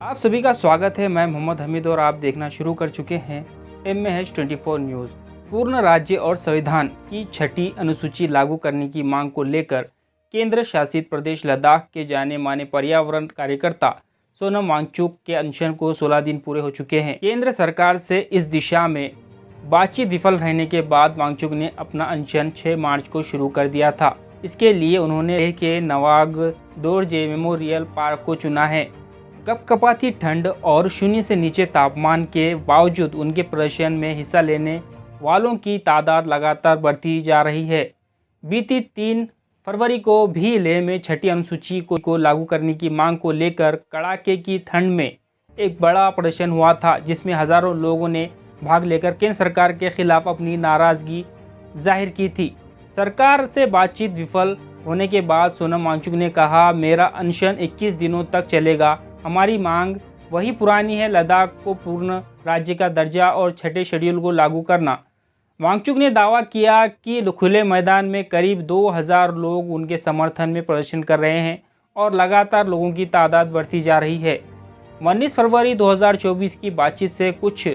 आप सभी का स्वागत है। मैं मोहम्मद हमीद और आप देखना शुरू कर चुके हैं MH24 न्यूज़। पूर्ण राज्य और संविधान की छठी अनुसूची लागू करने की मांग को लेकर केंद्र शासित प्रदेश लद्दाख के जाने माने पर्यावरण कार्यकर्ता सोनम वांगचुक के अनशन को 16 दिन पूरे हो चुके हैं। केंद्र सरकार से इस दिशा में बातचीत विफल रहने के बाद वांगचुक ने अपना अनशन 6 मार्च को शुरू कर दिया था। इसके लिए उन्होंने लेह के नवांग दोरजे मेमोरियल पार्क को चुना है। कपकपाती ठंड और शून्य से नीचे तापमान के बावजूद उनके प्रदर्शन में हिस्सा लेने वालों की तादाद लगातार बढ़ती जा रही है। बीती 3 फरवरी को भी लेह में छठी अनुसूची को लागू करने की मांग को लेकर कड़ाके की ठंड में एक बड़ा प्रदर्शन हुआ था, जिसमें हजारों लोगों ने भाग लेकर केंद्र सरकार के खिलाफ अपनी नाराजगी जाहिर की थी। सरकार से बातचीत विफल होने के बाद सोनम वांगचुक ने कहा, मेरा अनशन 21 दिनों तक चलेगा। हमारी मांग वही पुरानी है, लद्दाख को पूर्ण राज्य का दर्जा और छठे शेड्यूल को लागू करना। वांगचुक ने दावा किया कि खुले मैदान में करीब 2000 लोग उनके समर्थन में प्रदर्शन कर रहे हैं और लगातार लोगों की तादाद बढ़ती जा रही है। 19 फरवरी 2024 की बातचीत से कुछ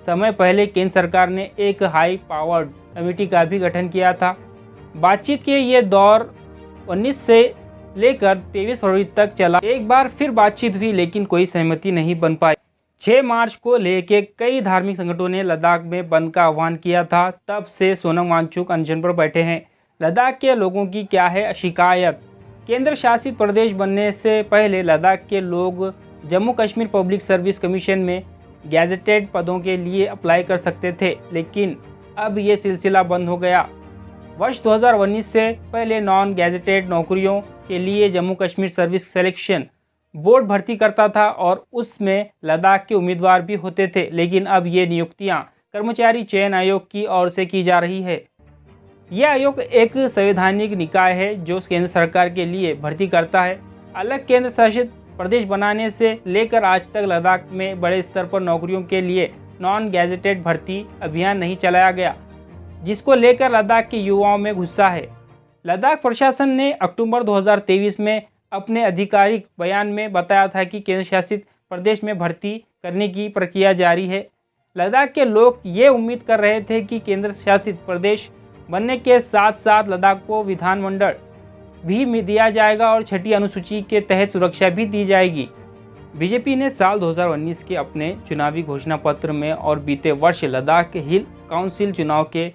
समय पहले केंद्र सरकार ने एक हाई पावर्ड कमेटी का भी गठन किया था। बातचीत के ये दौर 19 से लेकर 23 फरवरी तक चला। एक बार फिर बातचीत हुई लेकिन कोई सहमति नहीं बन पाई। 6 मार्च को लेह के कई धार्मिक संगठनों ने लद्दाख में बंद का आह्वान किया था। तब से सोनम वांगचुक अनशन पर बैठे हैं। लद्दाख के लोगों की क्या है शिकायत? केंद्र शासित प्रदेश बनने से पहले लद्दाख के लोग Jammu Kashmir public service commission में गैजेटेड पदों के लिए अप्लाई कर सकते थे, लेकिन अब ये सिलसिला बंद हो गया। वर्ष 2019 से पहले नॉन गैजेटेड नौकरियों के लिए Jammu Kashmir service selection board भर्ती करता था और उसमें लद्दाख के उम्मीदवार भी होते थे, लेकिन अब ये नियुक्तियां कर्मचारी चयन आयोग की ओर से की जा रही है। यह आयोग एक संवैधानिक निकाय है जो केंद्र सरकार के लिए भर्ती करता है। अलग केंद्र शासित प्रदेश बनाने से लेकर आज तक लद्दाख में बड़े स्तर पर नौकरियों के लिए नॉन गैजेटेड भर्ती अभियान नहीं चलाया गया, जिसको लेकर लद्दाख के युवाओं में गुस्सा है। लद्दाख प्रशासन ने अक्टूबर 2023 में अपने आधिकारिक बयान में बताया था कि केंद्र शासित प्रदेश में भर्ती करने की प्रक्रिया जारी है। लद्दाख के लोग ये उम्मीद कर रहे थे कि केंद्र शासित प्रदेश बनने के साथ साथ लद्दाख को विधानमंडल भी दिया जाएगा और छठी अनुसूची के तहत सुरक्षा भी दी जाएगी। बीजेपी ने साल 2019 के अपने चुनावी घोषणा पत्र में और बीते वर्ष लद्दाख हिल काउंसिल चुनाव के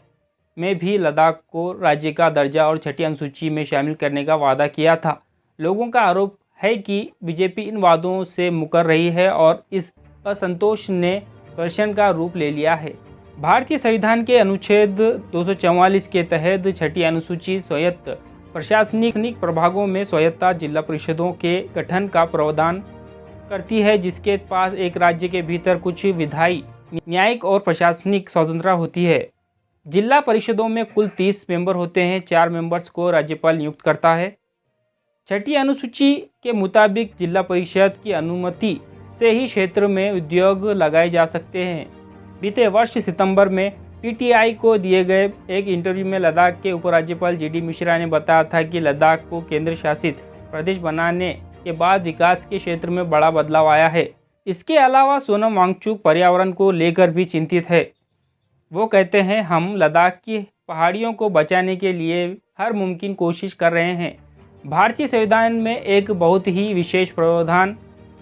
में भी लद्दाख को राज्य का दर्जा और छठी अनुसूची में शामिल करने का वादा किया था। लोगों का आरोप है कि बीजेपी इन वादों से मुकर रही है और इस असंतोष ने प्रदर्शन का रूप ले लिया है। भारतीय संविधान के अनुच्छेद 244 के तहत छठी अनुसूची स्वायत्त प्रशासनिक प्रभागों में स्वायत्ता जिला परिषदों के गठन का प्रावधान करती है, जिसके पास एक राज्य के भीतर कुछ विधायी, न्यायिक और प्रशासनिक स्वतंत्रता होती है। जिला परिषदों में कुल 30 मेंबर होते हैं। 4 मेंबर्स को राज्यपाल नियुक्त करता है। छठी अनुसूची के मुताबिक जिला परिषद की अनुमति से ही क्षेत्र में उद्योग लगाए जा सकते हैं। बीते वर्ष सितंबर में पीटीआई को दिए गए एक इंटरव्यू में लद्दाख के उपराज्यपाल जीडी मिश्रा ने बताया था कि लद्दाख को केंद्र शासित प्रदेश बनाने के बाद विकास के क्षेत्र में बड़ा बदलाव आया है। इसके अलावा सोनम वांगचुक पर्यावरण को लेकर भी चिंतित है। वो कहते हैं, हम लद्दाख की पहाड़ियों को बचाने के लिए हर मुमकिन कोशिश कर रहे हैं। भारतीय संविधान में एक बहुत ही विशेष प्रावधान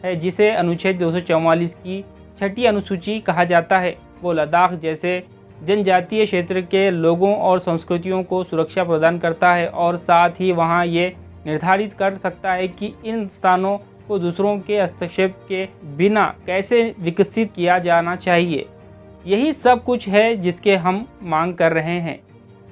है जिसे अनुच्छेद 244 की छठी अनुसूची कहा जाता है। वो लद्दाख जैसे जनजातीय क्षेत्र के लोगों और संस्कृतियों को सुरक्षा प्रदान करता है और साथ ही वहाँ ये निर्धारित कर सकता है कि इन स्थानों को दूसरों के हस्तक्षेप के बिना कैसे विकसित किया जाना चाहिए। यही सब कुछ है जिसके हम मांग कर रहे हैं।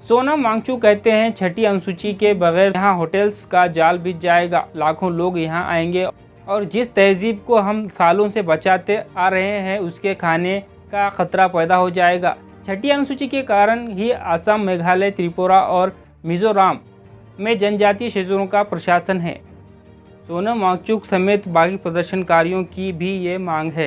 सोनम वांगचुक कहते हैं, छठी अनुसूची के बगैर यहाँ होटल्स का जाल बिछ जाएगा। लाखों लोग यहाँ आएंगे और जिस तहजीब को हम सालों से बचाते आ रहे हैं उसके खाने का खतरा पैदा हो जाएगा। छठी अनुसूची के कारण ही असम, मेघालय, त्रिपुरा और मिजोरम में जनजातीय क्षेत्रों का प्रशासन है। सोनम वांगचुक समेत बाकी प्रदर्शनकारियों की भी ये मांग है।